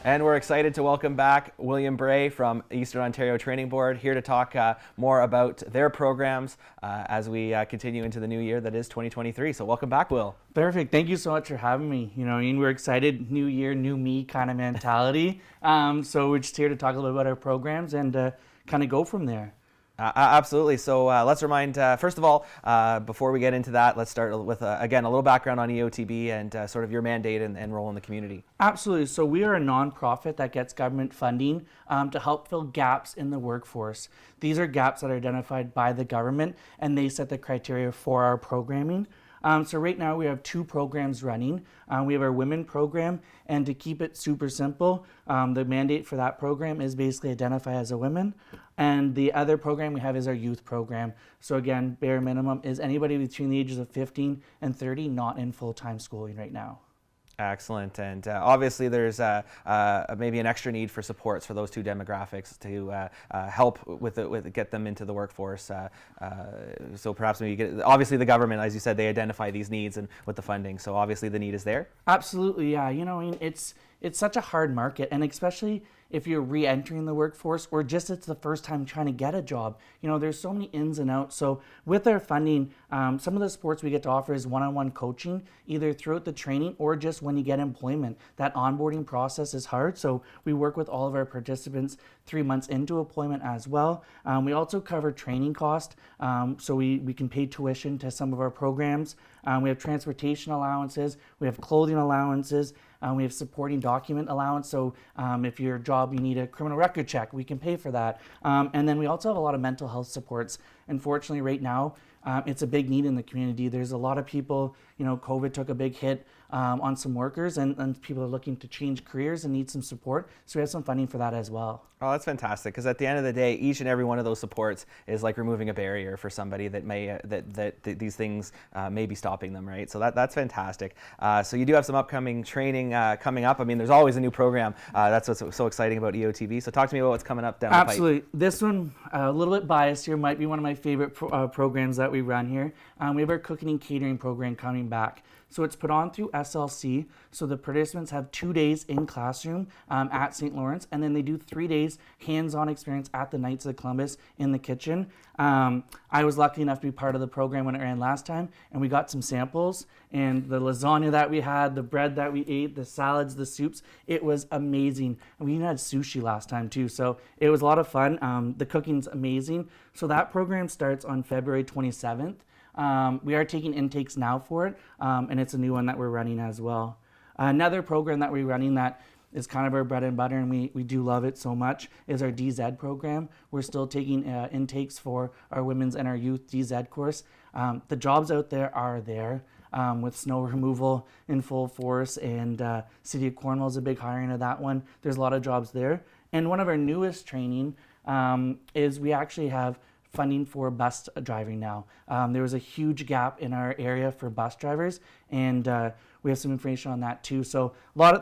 And we're excited to welcome back William Bray from Eastern Ontario Training Board, here to talk more about their programs as we continue into the new year that is 2023. So welcome back, Will. Perfect. Thank you so much for having me. We're excited, new year, new me kind of mentality. So we're just here to talk a little bit about our programs and kind of go from there. Absolutely. So let's remind, first of all, before we get into that, let's start with, again, a little background on EOTB and sort of your mandate and role in the community. Absolutely. So we are a nonprofit that gets government funding to help fill gaps in the workforce. These are gaps that are identified by the government, and they set the criteria for our programming. So right now we have two programs running. We have our women program, and to keep it super simple, the mandate for that program is basically identify as a woman. And the other program we have is our youth program. So again, bare minimum is anybody between the ages of 15 and 30 not in full-time schooling right now. Excellent. And obviously there's maybe an extra need for supports for those two demographics to help with get them into the workforce. So perhaps maybe obviously the government, as you said, they identify these needs and with the funding. So obviously the need is there. Absolutely, yeah. It's such a hard market, and especially if you're re-entering the workforce or just it's the first time trying to get a job. There's so many ins and outs. So with our funding, some of the supports we get to offer is one-on-one coaching, either throughout the training or just when you get employment. That onboarding process is hard, so we work with all of our participants 3 months into employment as well. We also cover training cost, so we can pay tuition to some of our programs. We have transportation allowances, we have clothing allowances, we have supporting document allowance. So if your job, you need a criminal record check, we can pay for that. And then we also have a lot of mental health supports. Unfortunately, right now, it's a big need in the community. There's a lot of people, COVID took a big hit on some workers, and people are looking to change careers and need some support. So we have some funding for that as well. Oh, that's fantastic, because at the end of the day, each and every one of those supports is like removing a barrier for somebody that may that these things may be stopping them, right? So that's fantastic. So you do have some upcoming training coming up. I mean, there's always a new program. That's what's so exciting about EOTB. So talk to me about what's coming up down the pipe. Absolutely. This one, a little bit biased here, might be one of my favorite programs that we run here. We have our cooking and catering program coming back. So it's put on through SLC. So the participants have 2 days in classroom at St. Lawrence, and then they do 3 days hands-on experience at the Knights of Columbus in the kitchen. I was lucky enough to be part of the program when it ran last time, and we got some samples, and the lasagna that we had, the bread that we ate, the salads, the soups, it was amazing. And we even had sushi last time too, so it was a lot of fun. The cooking's amazing. So that program starts on February 27th. We are taking intakes now for it, and it's a new one that we're running as well. Another program that we're running that is kind of our bread and butter, and we do love it so much, is our DZ program. We're still taking intakes for our women's and our youth DZ course. The jobs out there are there, with snow removal in full force, and City of Cornwall is a big hiring of that one. There's a lot of jobs there. And one of our newest training is we actually have funding for bus driving now. There was a huge gap in our area for bus drivers, and we have some information on that too. So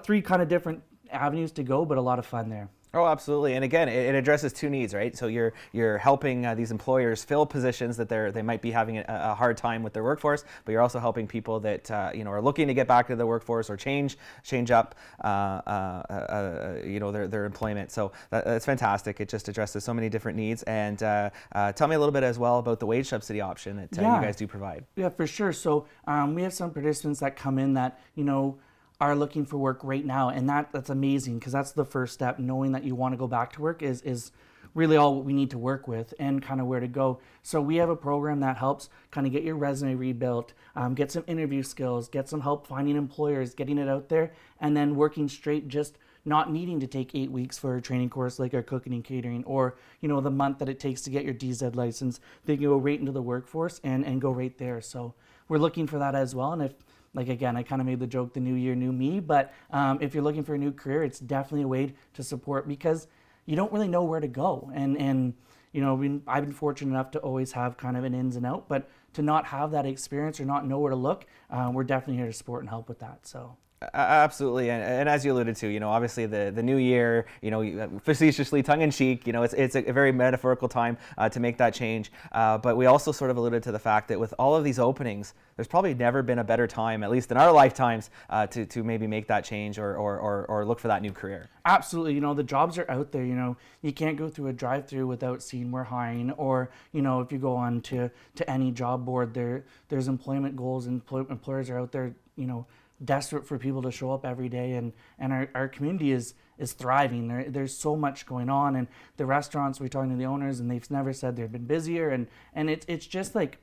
three kind of different avenues to go, but a lot of fun there. Oh, absolutely. And again, it addresses two needs, right? So you're helping these employers fill positions that they might be having a hard time with their workforce, but you're also helping people that are looking to get back to the workforce or change up their employment. So that's fantastic. It just addresses so many different needs. And tell me a little bit as well about the wage subsidy option that you guys do provide. Yeah, for sure. So we have some participants that come in that are looking for work right now, and that's amazing, because that's the first step. Knowing that you want to go back to work is really all we need to work with and kind of where to go. So we have a program that helps kind of get your resume rebuilt, get some interview skills, get some help finding employers, getting it out there, and then working straight, just not needing to take 8 weeks for a training course like our cooking and catering, or the month that it takes to get your DZ license. They can go right into the workforce and go right there. So we're looking for that as well. And again, I kind of made the joke, the new year, new me, but if you're looking for a new career, it's definitely a way to support, because you don't really know where to go. And I've been fortunate enough to always have kind of an ins and out, but to not have that experience or not know where to look, we're definitely here to support and help with that. So. Absolutely, and as you alluded to, obviously the new year, facetiously, tongue in cheek, it's a very metaphorical time to make that change. But we also sort of alluded to the fact that with all of these openings, there's probably never been a better time, at least in our lifetimes, to maybe make that change or look for that new career. Absolutely, the jobs are out there. You can't go through a drive-through without seeing we're hiring, or if you go on to any job board, there's employment goals, and employers are out there, desperate for people to show up every day, and our community is thriving. There's so much going on, and the restaurants, we're talking to the owners, and they've never said they've been busier, and it's just like,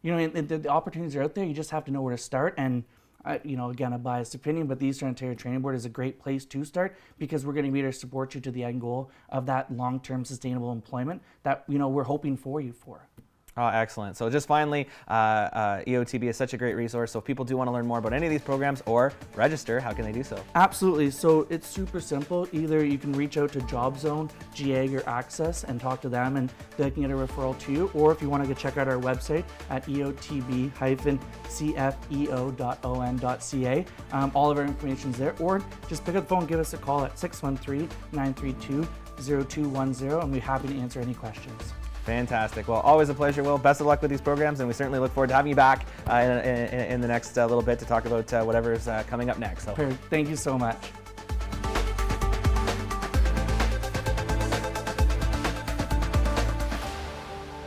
the opportunities are out there. You just have to know where to start. And again, a biased opinion, but the Eastern Ontario Training Board is a great place to start, because we're going to be there to support you to the end goal of that long-term sustainable employment that we're hoping for you for. Oh, excellent. So just finally, EOTB is such a great resource. So if people do want to learn more about any of these programs or register, how can they do so? Absolutely. So it's super simple. Either you can reach out to JobZone, GAG, or Access and talk to them, and they can get a referral to you. Or if you want to go check out our website at eotb-cfeo.on.ca, all of our information is there. Or just pick up the phone, give us a call at 613-932-0210, and we're happy to answer any questions. Fantastic. Well, always a pleasure, Will. Best of luck with these programs, and we certainly look forward to having you back in the next little bit to talk about whatever is coming up next. So. Thank you so much.